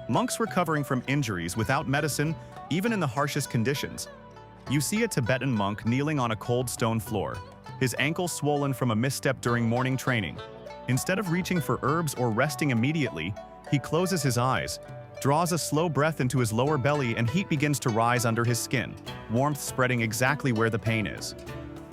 Monks recovering from injuries without medicine, even in the harshest conditions. You see a Tibetan monk kneeling on a cold stone floor, his ankle swollen from a misstep during morning training. Instead of reaching for herbs or resting immediately, he closes his eyes, draws a slow breath into his lower belly, and heat begins to rise under his skin, warmth spreading exactly where the pain is.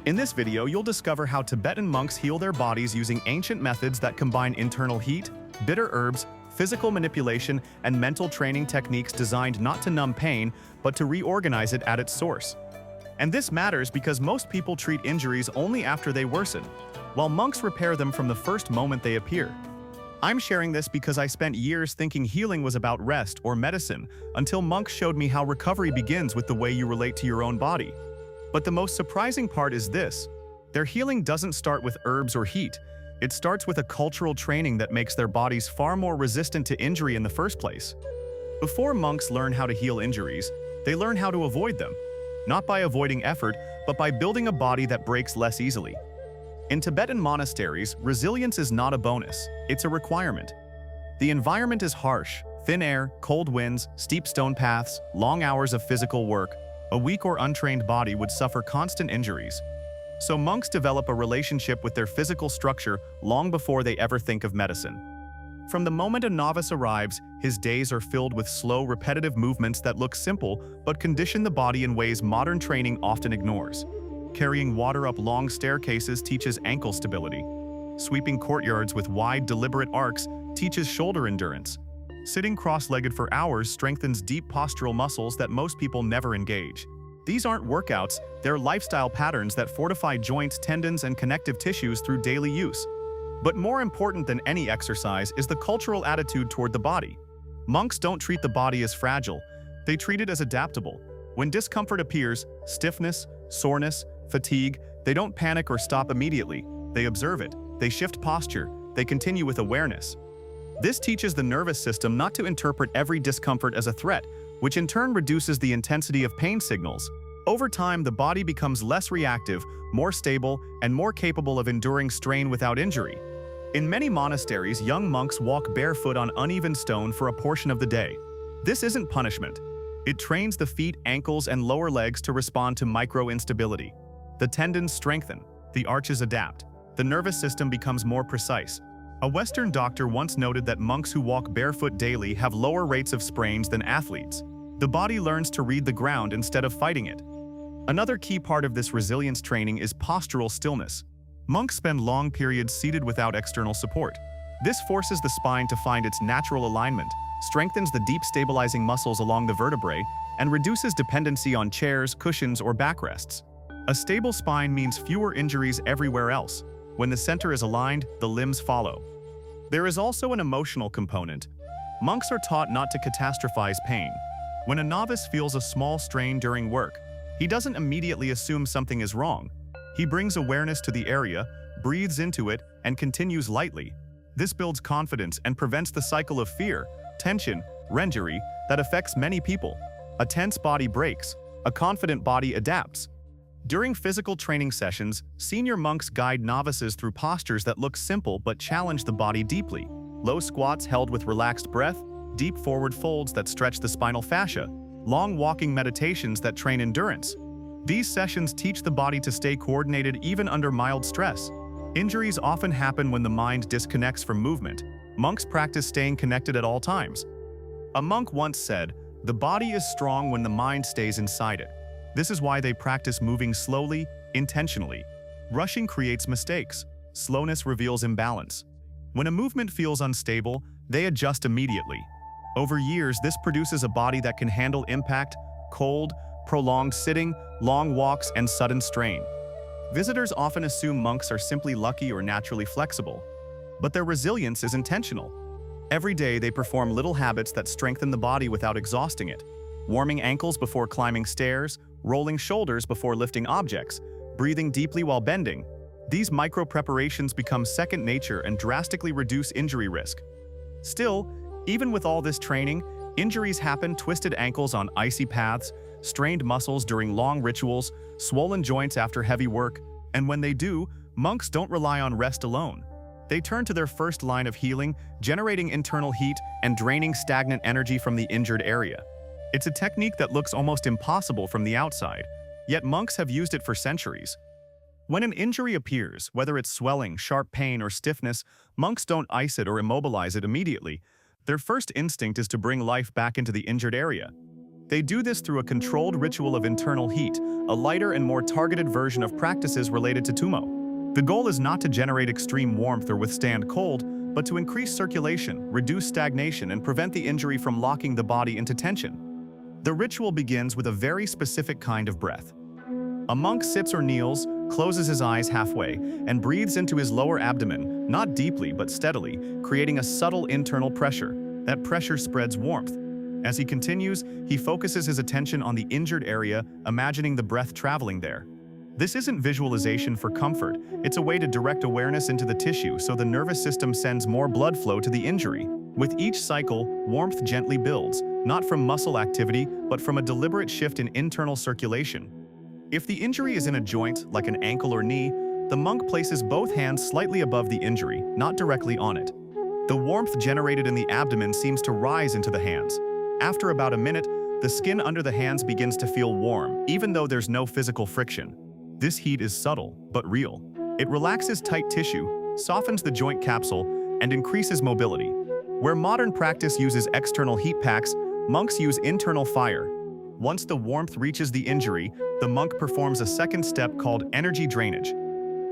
In this video, you'll discover how Tibetan monks heal their bodies using ancient methods that combine internal heat, bitter herbs, physical manipulation, and mental training techniques designed not to numb pain, but to reorganize it at its source. And this matters because most people treat injuries only after they worsen, while monks repair them from the first moment they appear. I'm sharing this because I spent years thinking healing was about rest or medicine, until monks showed me how recovery begins with the way you relate to your own body. But the most surprising part is this: their healing doesn't start with herbs or heat. It starts with a cultural training that makes their bodies far more resistant to injury in the first place. Before monks learn how to heal injuries, they learn how to avoid them, not by avoiding effort, but by building a body that breaks less easily. In Tibetan monasteries, resilience is not a bonus, it's a requirement. The environment is harsh: thin air, cold winds, steep stone paths, long hours of physical work. A weak or untrained body would suffer constant injuries. So monks develop a relationship with their physical structure long before they ever think of medicine. From the moment a novice arrives, his days are filled with slow, repetitive movements that look simple but condition the body in ways modern training often ignores. Carrying water up long staircases teaches ankle stability. Sweeping courtyards with wide, deliberate arcs teaches shoulder endurance. Sitting cross-legged for hours strengthens deep postural muscles that most people never engage. These aren't workouts, they're lifestyle patterns that fortify joints, tendons, and connective tissues through daily use. But more important than any exercise is the cultural attitude toward the body. Monks don't treat the body as fragile, they treat it as adaptable. When discomfort appears, stiffness, soreness, fatigue, they don't panic or stop immediately. They observe it, they shift posture, they continue with awareness. This teaches the nervous system not to interpret every discomfort as a threat, which in turn reduces the intensity of pain signals. Over time, the body becomes less reactive, more stable, and more capable of enduring strain without injury. In many monasteries, young monks walk barefoot on uneven stone for a portion of the day. This isn't punishment. It trains the feet, ankles, and lower legs to respond to micro-instability. The tendons strengthen, the arches adapt, the nervous system becomes more precise. A Western doctor once noted that monks who walk barefoot daily have lower rates of sprains than athletes. The body learns to read the ground instead of fighting it. Another key part of this resilience training is postural stillness. Monks spend long periods seated without external support. This forces the spine to find its natural alignment, strengthens the deep stabilizing muscles along the vertebrae, and reduces dependency on chairs, cushions, or backrests. A stable spine means fewer injuries everywhere else. When the center is aligned, the limbs follow. There is also an emotional component. Monks are taught not to catastrophize pain. When a novice feels a small strain during work, he doesn't immediately assume something is wrong. He brings awareness to the area, breathes into it, and continues lightly. This builds confidence and prevents the cycle of fear, tension, renjury that affects many people. A tense body breaks, a confident body adapts. During physical training sessions, senior monks guide novices through postures that look simple but challenge the body deeply. Low squats held with relaxed breath, deep forward folds that stretch the spinal fascia, long walking meditations that train endurance. These sessions teach the body to stay coordinated even under mild stress. Injuries often happen when the mind disconnects from movement. Monks practice staying connected at all times. A monk once said, "The body is strong when the mind stays inside it." This is why they practice moving slowly, intentionally. Rushing creates mistakes. Slowness reveals imbalance. When a movement feels unstable, they adjust immediately. Over years, this produces a body that can handle impact, cold, prolonged sitting, long walks, and sudden strain. Visitors often assume monks are simply lucky or naturally flexible, but their resilience is intentional. Every day, they perform little habits that strengthen the body without exhausting it. Warming ankles before climbing stairs, rolling shoulders before lifting objects, breathing deeply while bending. These micro-preparations become second nature and drastically reduce injury risk. Still, even with all this training, injuries happen: twisted ankles on icy paths, strained muscles during long rituals, swollen joints after heavy work. And when they do, monks don't rely on rest alone. They turn to their first line of healing, generating internal heat and draining stagnant energy from the injured area. It's a technique that looks almost impossible from the outside, yet monks have used it for centuries. When an injury appears, whether it's swelling, sharp pain, or stiffness, monks don't ice it or immobilize it immediately. Their first instinct is to bring life back into the injured area. They do this through a controlled ritual of internal heat, a lighter and more targeted version of practices related to Tumo. The goal is not to generate extreme warmth or withstand cold, but to increase circulation, reduce stagnation, and prevent the injury from locking the body into tension. The ritual begins with a very specific kind of breath. A monk sits or kneels, closes his eyes halfway, and breathes into his lower abdomen, not deeply but steadily, creating a subtle internal pressure. That pressure spreads warmth. As he continues, he focuses his attention on the injured area, imagining the breath traveling there. This isn't visualization for comfort, it's a way to direct awareness into the tissue so the nervous system sends more blood flow to the injury. With each cycle, warmth gently builds, not from muscle activity, but from a deliberate shift in internal circulation. If the injury is in a joint, like an ankle or knee, the monk places both hands slightly above the injury, not directly on it. The warmth generated in the abdomen seems to rise into the hands. After about a minute, the skin under the hands begins to feel warm, even though there's no physical friction. This heat is subtle, but real. It relaxes tight tissue, softens the joint capsule, and increases mobility. Where modern practice uses external heat packs, monks use internal fire. Once the warmth reaches the injury, the monk performs a second step called energy drainage.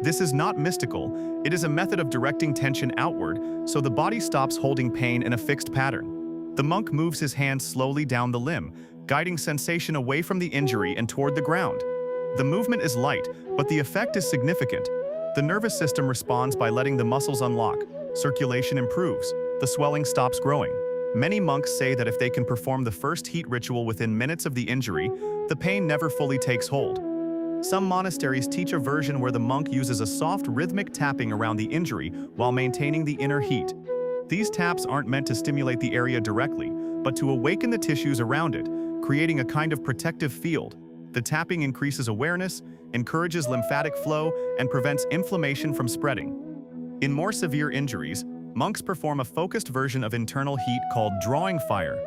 This is not mystical, it is a method of directing tension outward so the body stops holding pain in a fixed pattern. The monk moves his hands slowly down the limb, guiding sensation away from the injury and toward the ground. The movement is light, but the effect is significant. The nervous system responds by letting the muscles unlock. Circulation improves. The swelling stops growing. Many monks say that if they can perform the first heat ritual within minutes of the injury, the pain never fully takes hold. Some monasteries teach a version where the monk uses a soft rhythmic tapping around the injury while maintaining the inner heat. These taps aren't meant to stimulate the area directly, but to awaken the tissues around it, creating a kind of protective field. The tapping increases awareness, encourages lymphatic flow, and prevents inflammation from spreading. In more severe injuries, monks perform a focused version of internal heat called drawing fire.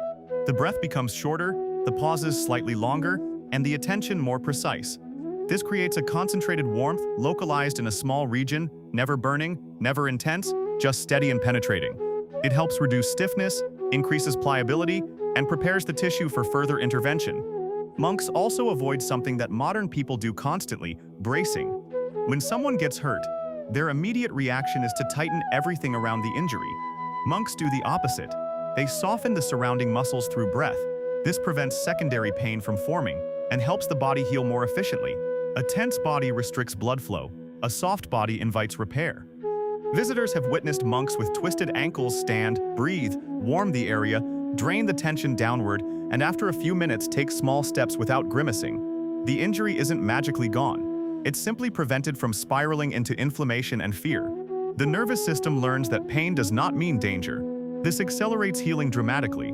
The breath becomes shorter, the pauses slightly longer, and the attention more precise. This creates a concentrated warmth localized in a small region, never burning, never intense, just steady and penetrating. It helps reduce stiffness, increases pliability, and prepares the tissue for further intervention. Monks also avoid something that modern people do constantly, bracing. When someone gets hurt, their immediate reaction is to tighten everything around the injury. Monks do the opposite. They soften the surrounding muscles through breath. This prevents secondary pain from forming and helps the body heal more efficiently. A tense body restricts blood flow. A soft body invites repair. Visitors have witnessed monks with twisted ankles stand, breathe, warm the area, drain the tension downward, and after a few minutes take small steps without grimacing. The injury isn't magically gone. It's simply prevented from spiraling into inflammation and fear. The nervous system learns that pain does not mean danger. This accelerates healing dramatically.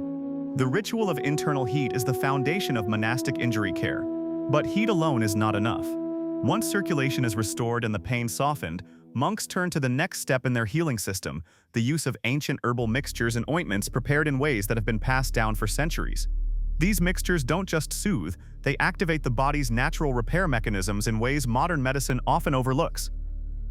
The ritual of internal heat is the foundation of monastic injury care. But heat alone is not enough. Once circulation is restored and the pain softened, monks turn to the next step in their healing system, the use of ancient herbal mixtures and ointments prepared in ways that have been passed down for centuries. These mixtures don't just soothe, they activate the body's natural repair mechanisms in ways modern medicine often overlooks.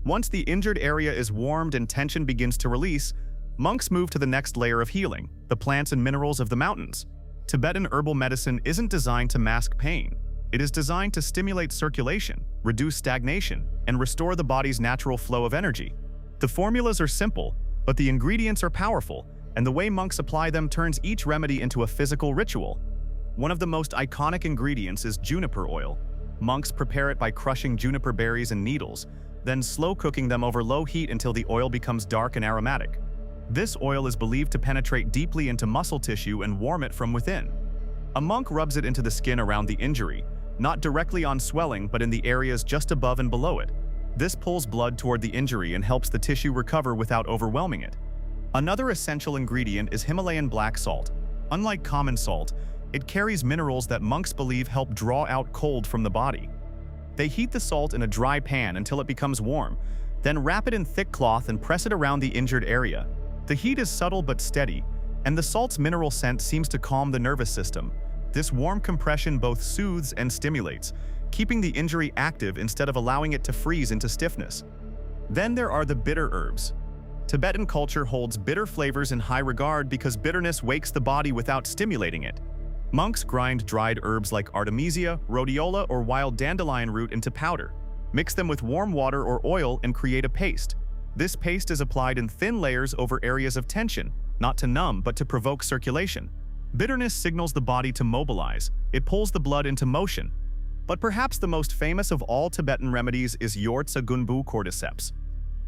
Once the injured area is warmed and tension begins to release, monks move to the next layer of healing, the plants and minerals of the mountains. Tibetan herbal medicine isn't designed to mask pain. It is designed to stimulate circulation, reduce stagnation, and restore the body's natural flow of energy. The formulas are simple, but the ingredients are powerful, and the way monks apply them turns each remedy into a physical ritual. One of the most iconic ingredients is juniper oil. Monks prepare it by crushing juniper berries and needles, then slow cooking them over low heat until the oil becomes dark and aromatic. This oil is believed to penetrate deeply into muscle tissue and warm it from within. A monk rubs it into the skin around the injury, not directly on swelling but in the areas just above and below it. This pulls blood toward the injury and helps the tissue recover without overwhelming it. Another essential ingredient is Himalayan black salt. Unlike common salt, it carries minerals that monks believe help draw out cold from the body. They heat the salt in a dry pan until it becomes warm, Then wrap it in thick cloth and press it around the injured area. The heat is subtle but steady, and the salt's mineral scent seems to calm the nervous system. This warm compression both soothes and stimulates, keeping the injury active instead of allowing it to freeze into stiffness. Then there are the bitter herbs. Tibetan culture holds bitter flavors in high regard because bitterness wakes the body without stimulating it. Monks grind dried herbs like artemisia, rhodiola, or wild dandelion root into powder. Mix them with warm water or oil and create a paste. This paste is applied in thin layers over areas of tension, not to numb but to provoke circulation. Bitterness signals the body to mobilize. It pulls the blood into motion. But perhaps the most famous of all Tibetan remedies is Yortsa gunbu cordyceps.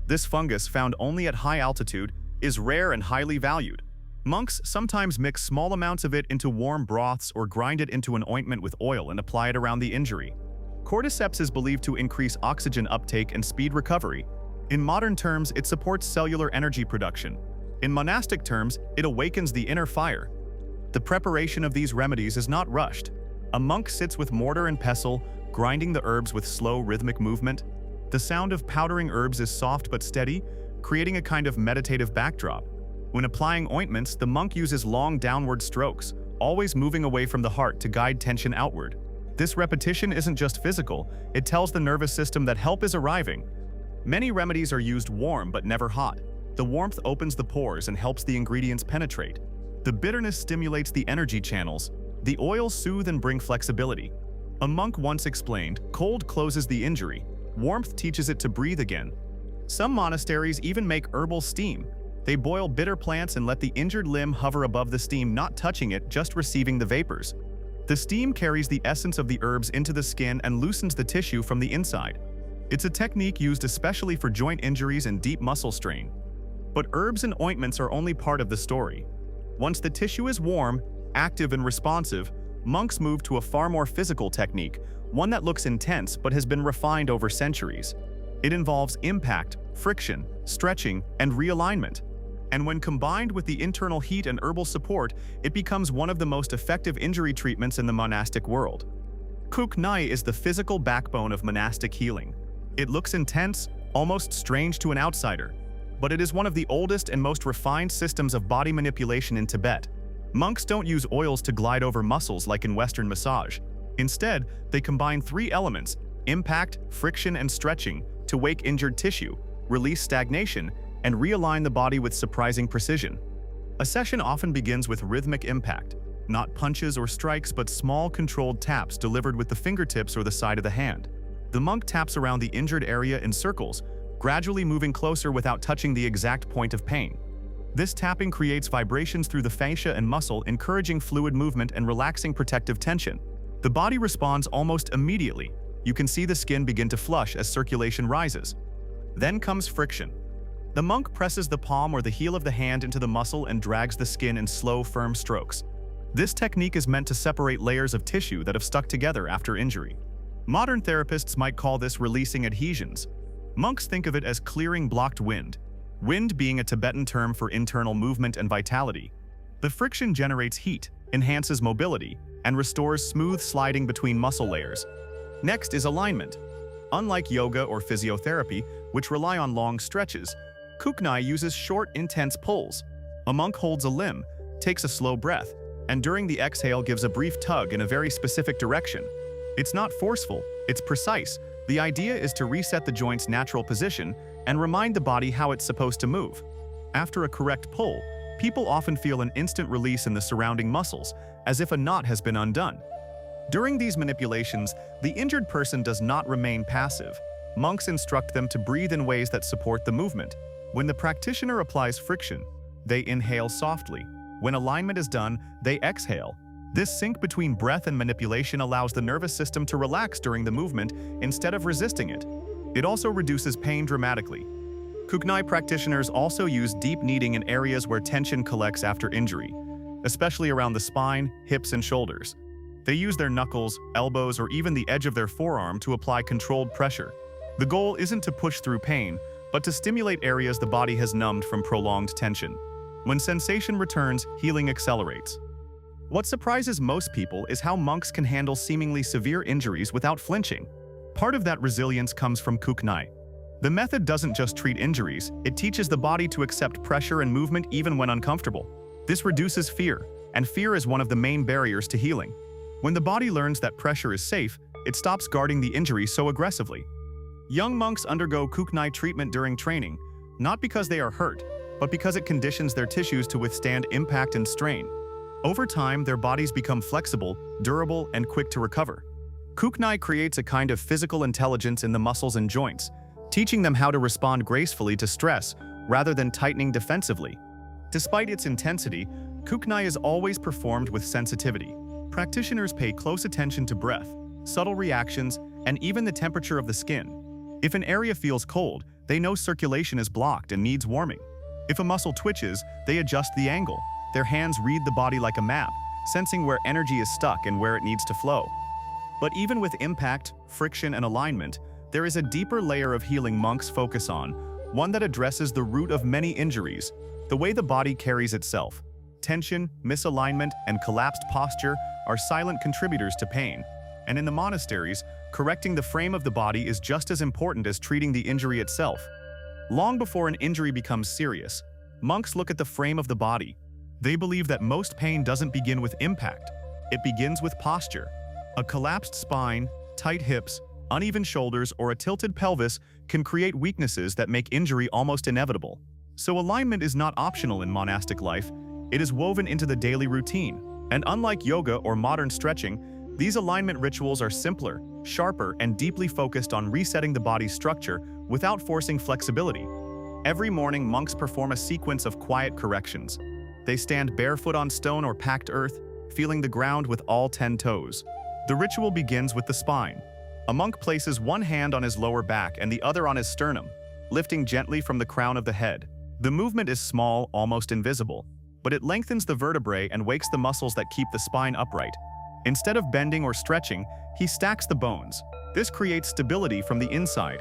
This fungus, found only at high altitude, is rare and highly valued. Monks sometimes mix small amounts of it into warm broths or grind it into an ointment with oil and apply it around the injury. Cordyceps is believed to increase oxygen uptake and speed recovery. In modern terms, it supports cellular energy production. In monastic terms, it awakens the inner fire. The preparation of these remedies is not rushed. A monk sits with mortar and pestle, grinding the herbs with slow, rhythmic movement. The sound of powdering herbs is soft but steady, creating a kind of meditative backdrop. When applying ointments, the monk uses long downward strokes, always moving away from the heart to guide tension outward. This repetition isn't just physical, it tells the nervous system that help is arriving. Many remedies are used warm but never hot. The warmth opens the pores and helps the ingredients penetrate. The bitterness stimulates the energy channels. The oils soothe and bring flexibility. A monk once explained, cold closes the injury, warmth teaches it to breathe again. Some monasteries even make herbal steam. They boil bitter plants and let the injured limb hover above the steam, not touching it, just receiving the vapors. The steam carries the essence of the herbs into the skin and loosens the tissue from the inside. It's a technique used especially for joint injuries and deep muscle strain. But herbs and ointments are only part of the story. Once the tissue is warm, active and responsive, monks move to a far more physical technique, one that looks intense but has been refined over centuries. It involves impact, friction, stretching, and realignment. And when combined with the internal heat and herbal support, it becomes one of the most effective injury treatments in the monastic world. Kuk Nai is the physical backbone of monastic healing. It looks intense, almost strange to an outsider, but it is one of the oldest and most refined systems of body manipulation in Tibet. Monks don't use oils to glide over muscles like in Western massage. Instead, they combine three elements: impact, friction, and stretching to wake injured tissue, release stagnation, and realign the body with surprising precision. A session often begins with rhythmic impact, not punches or strikes but small controlled taps delivered with the fingertips or the side of the hand. The monk taps around the injured area in circles, gradually moving closer without touching the exact point of pain. This tapping creates vibrations through the fascia and muscle, encouraging fluid movement and relaxing protective tension. The body responds almost immediately. You can see the skin begin to flush as circulation rises. Then comes friction. The monk presses the palm or the heel of the hand into the muscle and drags the skin in slow, firm strokes. This technique is meant to separate layers of tissue that have stuck together after injury. Modern therapists might call this releasing adhesions. Monks think of it as clearing blocked wind, wind being a Tibetan term for internal movement and vitality. The friction generates heat, enhances mobility, and restores smooth sliding between muscle layers. Next is alignment. Unlike yoga or physiotherapy, which rely on long stretches, Kuknai uses short, intense pulls. A monk holds a limb, takes a slow breath, and during the exhale gives a brief tug in a very specific direction. It's not forceful, it's precise. The idea is to reset the joint's natural position and remind the body how it's supposed to move. After a correct pull, people often feel an instant release in the surrounding muscles, as if a knot has been undone. During these manipulations, the injured person does not remain passive. Monks instruct them to breathe in ways that support the movement. When the practitioner applies friction, they inhale softly. When alignment is done, they exhale. This sync between breath and manipulation allows the nervous system to relax during the movement instead of resisting it. It also reduces pain dramatically. Kuknai practitioners also use deep kneading in areas where tension collects after injury, especially around the spine, hips, and shoulders. They use their knuckles, elbows, or even the edge of their forearm to apply controlled pressure. The goal isn't to push through pain, but to stimulate areas the body has numbed from prolonged tension. When sensation returns, healing accelerates. What surprises most people is how monks can handle seemingly severe injuries without flinching. Part of that resilience comes from Kuknai. The method doesn't just treat injuries, it teaches the body to accept pressure and movement even when uncomfortable. This reduces fear, and fear is one of the main barriers to healing. When the body learns that pressure is safe, it stops guarding the injury so aggressively. Young monks undergo kuknai treatment during training, not because they are hurt, but because it conditions their tissues to withstand impact and strain. Over time, their bodies become flexible, durable, and quick to recover. Kuknai creates a kind of physical intelligence in the muscles and joints, teaching them how to respond gracefully to stress rather than tightening defensively. Despite its intensity, kuknai is always performed with sensitivity. Practitioners pay close attention to breath, subtle reactions, and even the temperature of the skin. If an area feels cold, they know circulation is blocked and needs warming. If a muscle twitches, they adjust the angle. Their hands read the body like a map, sensing where energy is stuck and where it needs to flow. But even with impact, friction, and alignment, there is a deeper layer of healing monks focus on, one that addresses the root of many injuries, the way the body carries itself. Tension, misalignment, and collapsed posture are silent contributors to pain. And in the monasteries, correcting the frame of the body is just as important as treating the injury itself. Long before an injury becomes serious, monks look at the frame of the body. They believe that most pain doesn't begin with impact. It begins with posture. A collapsed spine, tight hips, uneven shoulders, or a tilted pelvis can create weaknesses that make injury almost inevitable. So alignment is not optional in monastic life, it is woven into the daily routine. And unlike yoga or modern stretching, these alignment rituals are simpler, sharper, and deeply focused on resetting the body's structure without forcing flexibility. Every morning, monks perform a sequence of quiet corrections. They stand barefoot on stone or packed earth, feeling the ground with all 10 toes. The ritual begins with the spine. A monk places one hand on his lower back and the other on his sternum, lifting gently from the crown of the head. The movement is small, almost invisible, but it lengthens the vertebrae and wakes the muscles that keep the spine upright. Instead of bending or stretching, he stacks the bones. This creates stability from the inside.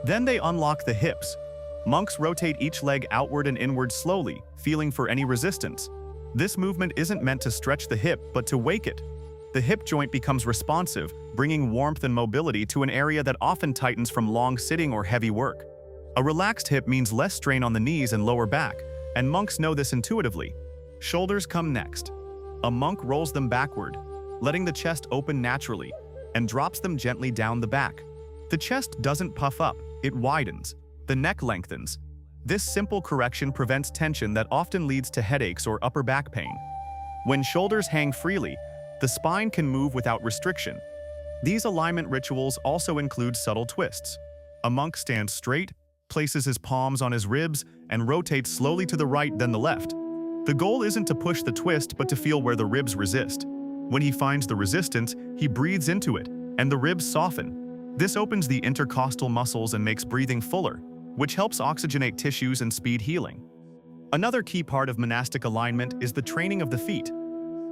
Then they unlock the hips. Monks rotate each leg outward and inward slowly, feeling for any resistance. This movement isn't meant to stretch the hip, but to wake it. The hip joint becomes responsive, bringing warmth and mobility to an area that often tightens from long sitting or heavy work. A relaxed hip means less strain on the knees and lower back, and monks know this intuitively. Shoulders come next. A monk rolls them backward, letting the chest open naturally, and drops them gently down the back. The chest doesn't puff up, it widens. The neck lengthens. This simple correction prevents tension that often leads to headaches or upper back pain. When shoulders hang freely, the spine can move without restriction. These alignment rituals also include subtle twists. A monk stands straight, places his palms on his ribs, and rotates slowly to the right then the left. The goal isn't to push the twist but to feel where the ribs resist. When he finds the resistance, he breathes into it, and the ribs soften. This opens the intercostal muscles and makes breathing fuller, which helps oxygenate tissues and speed healing. Another key part of monastic alignment is the training of the feet.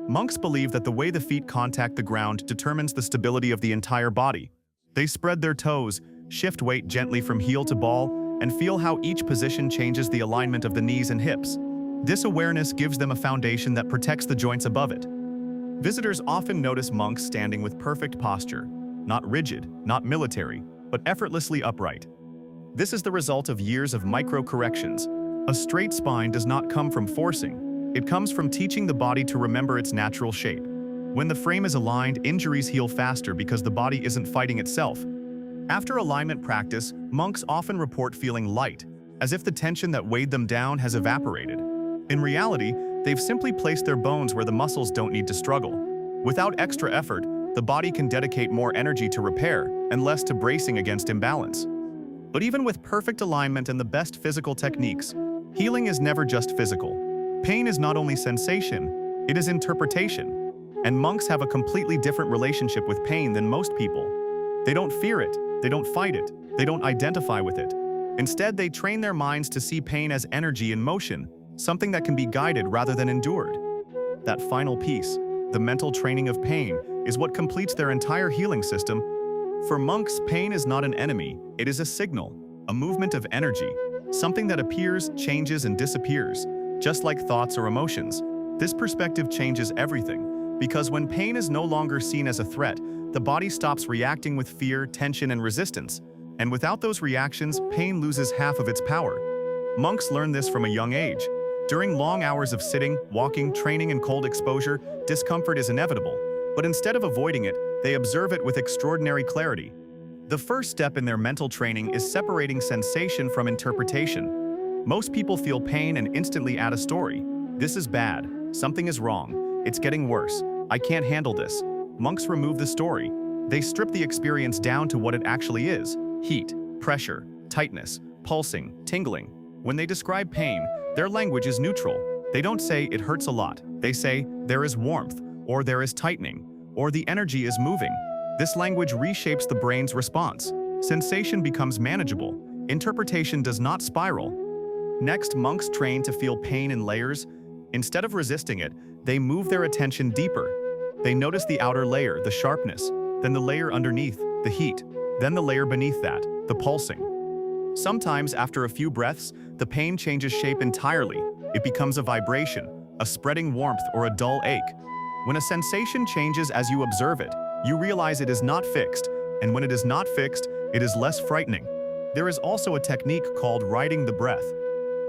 Monks believe that the way the feet contact the ground determines the stability of the entire body. They spread their toes, shift weight gently from heel to ball, and feel how each position changes the alignment of the knees and hips. This awareness gives them a foundation that protects the joints above it. Visitors often notice monks standing with perfect posture, not rigid, not military, but effortlessly upright. This is the result of years of micro-corrections. A straight spine does not come from forcing. It comes from teaching the body to remember its natural shape. When the frame is aligned, injuries heal faster because the body isn't fighting itself. After alignment practice, monks often report feeling light, as if the tension that weighed them down has evaporated. In reality, they've simply placed their bones where the muscles don't need to struggle. Without extra effort, the body can dedicate more energy to repair and less to bracing against imbalance. But even with perfect alignment and the best physical techniques, healing is never just physical. Pain is not only sensation, it is interpretation. And monks have a completely different relationship with pain than most people. They don't fear it, they don't fight it, they don't identify with it. Instead, they train their minds to see pain as energy in motion, something that can be guided rather than endured. That final piece, the mental training of pain, is what completes their entire healing system. For monks, pain is not an enemy, it is a signal, a movement of energy, something that appears, changes, and disappears, just like thoughts or emotions. This perspective changes everything, because when pain is no longer seen as a threat, the body stops reacting with fear, tension, and resistance. And without those reactions, pain loses half of its power. Monks learn this from a young age. During long hours of sitting, walking, training, and cold exposure, discomfort is inevitable. But instead of avoiding it, they observe it with extraordinary clarity. The first step in their mental training is separating sensation from interpretation. Most people feel pain and instantly add a story. This is bad. Something is wrong. It's getting worse. I can't handle this. Monks remove the story. They strip the experience down to what it actually is: heat, pressure, tightness, pulsing, tingling. When they describe pain, their language is neutral. They don't say it hurts a lot. They say there is warmth, or there is tightening, or the energy is moving. This language reshapes the brain's response. Sensation becomes manageable. Interpretation does not spiral. Next, monks train to feel pain in layers. Instead of resisting it, they move their attention deeper. They notice the outer layer, the sharpness, then the layer underneath, the heat, then the layer beneath that, the pulsing. Sometimes, after a few breaths, the pain changes shape entirely. It becomes a vibration, a spreading warmth, or a dull ache. When a sensation changes as you observe it, you realize it is not fixed, and when it is not fixed, it is less frightening. There is also a technique called riding the breath.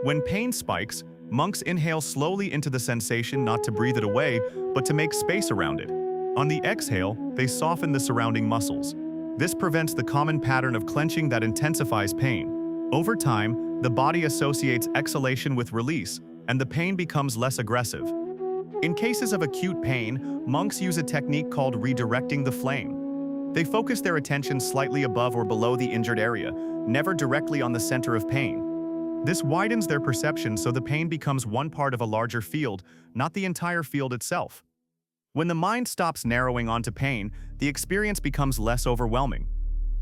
When pain spikes, monks inhale slowly into the sensation, not to breathe it away, but to make space around it. On the exhale, they soften the surrounding muscles. This prevents the common pattern of clenching that intensifies pain. Over time, the body associates exhalation with release, and the pain becomes less aggressive. In cases of acute pain, monks use a technique called redirecting the flame. They focus their attention slightly above or below the injured area, never directly on the center of pain. This widens their perception so the pain becomes one part of a larger field, not the entire field itself. When the mind stops narrowing onto pain, the experience becomes less overwhelming.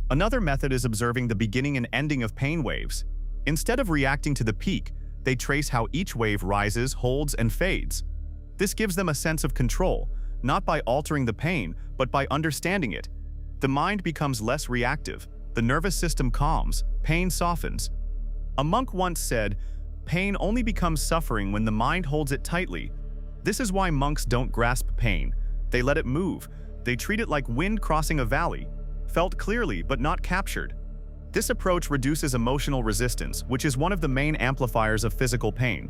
Another method is observing the beginning and ending of pain waves. Instead of reacting to the peak, they trace how each wave rises, holds, and fades. This gives them a sense of control, not by altering the pain, but by understanding it. The mind becomes less reactive, the nervous system calms, pain softens. A monk once said, "Pain only becomes suffering when the mind holds it tightly." This is why monks don't grasp pain. They let it move. They treat it like wind crossing a valley, felt clearly but not captured. This approach reduces emotional resistance, which is one of the main amplifiers of physical pain.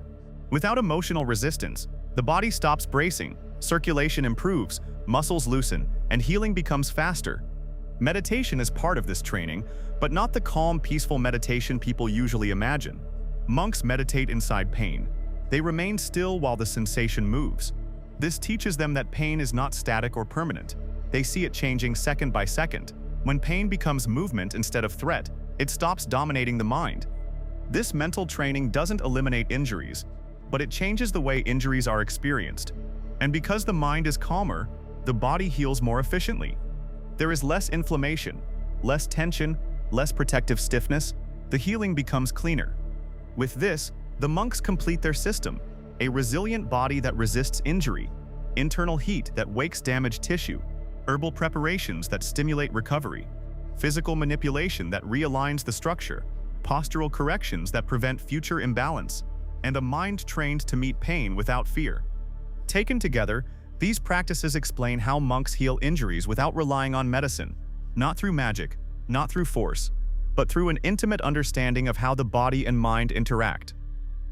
Without emotional resistance, the body stops bracing, circulation improves, muscles loosen, and healing becomes faster. Meditation is part of this training, but not the calm, peaceful meditation people usually imagine. Monks meditate inside pain. They remain still while the sensation moves. This teaches them that pain is not static or permanent. They see it changing second by second. When pain becomes movement instead of threat, it stops dominating the mind. This mental training doesn't eliminate injuries, but it changes the way injuries are experienced. And because the mind is calmer, the body heals more efficiently. There is less inflammation, less tension, less protective stiffness. The healing becomes cleaner. With this, the monks complete their system: a resilient body that resists injury, internal heat that wakes damaged tissue, herbal preparations that stimulate recovery, physical manipulation that realigns the structure, postural corrections that prevent future imbalance, and a mind trained to meet pain without fear. Taken together, these practices explain how monks heal injuries without relying on medicine, not through magic, not through force, but through an intimate understanding of how the body and mind interact.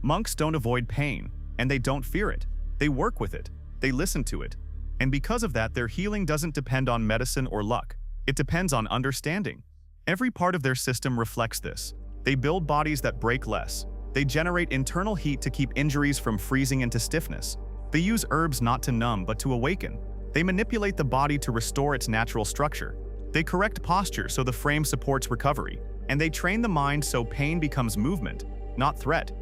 Monks don't avoid pain, and they don't fear it. They work with it. They listen to it. And because of that, their healing doesn't depend on medicine or luck. It depends on understanding. Every part of their system reflects this. They build bodies that break less. They generate internal heat to keep injuries from freezing into stiffness. They use herbs not to numb but to awaken. They manipulate the body to restore its natural structure. They correct posture so the frame supports recovery. And they train the mind so pain becomes movement, not threat.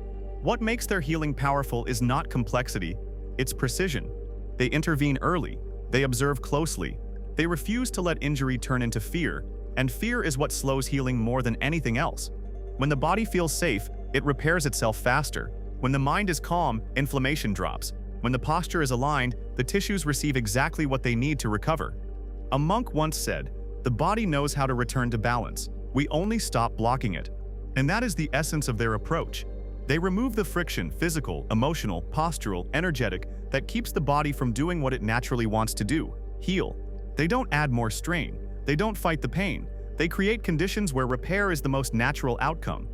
What makes their healing powerful is not complexity, it's precision. They intervene early. They observe closely. They refuse to let injury turn into fear, and fear is what slows healing more than anything else. When the body feels safe, it repairs itself faster. When the mind is calm, inflammation drops. When the posture is aligned, the tissues receive exactly what they need to recover. A monk once said, "The body knows how to return to balance. We only stop blocking it." And that is the essence of their approach. They remove the friction, physical, emotional, postural, energetic, that keeps the body from doing what it naturally wants to do: heal. They don't add more strain. They don't fight the pain. They create conditions where repair is the most natural outcome.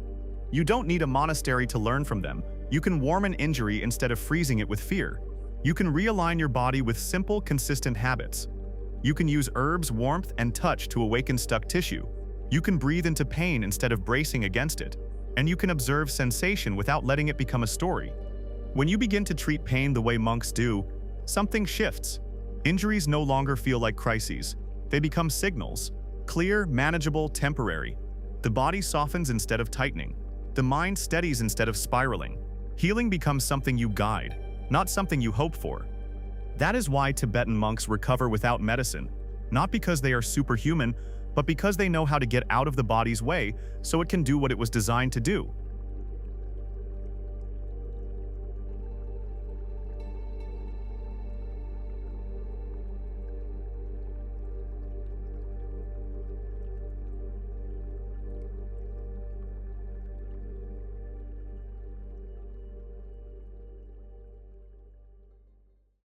You don't need a monastery to learn from them. You can warm an injury instead of freezing it with fear. You can realign your body with simple, consistent habits. You can use herbs, warmth, and touch to awaken stuck tissue. You can breathe into pain instead of bracing against it. And you can observe sensation without letting it become a story. When you begin to treat pain the way monks do, something shifts. Injuries no longer feel like crises. They become signals. Clear, manageable, temporary. The body softens instead of tightening. The mind steadies instead of spiraling. Healing becomes something you guide, not something you hope for. That is why Tibetan monks recover without medicine, not because they are superhuman, but because they know how to get out of the body's way so it can do what it was designed to do.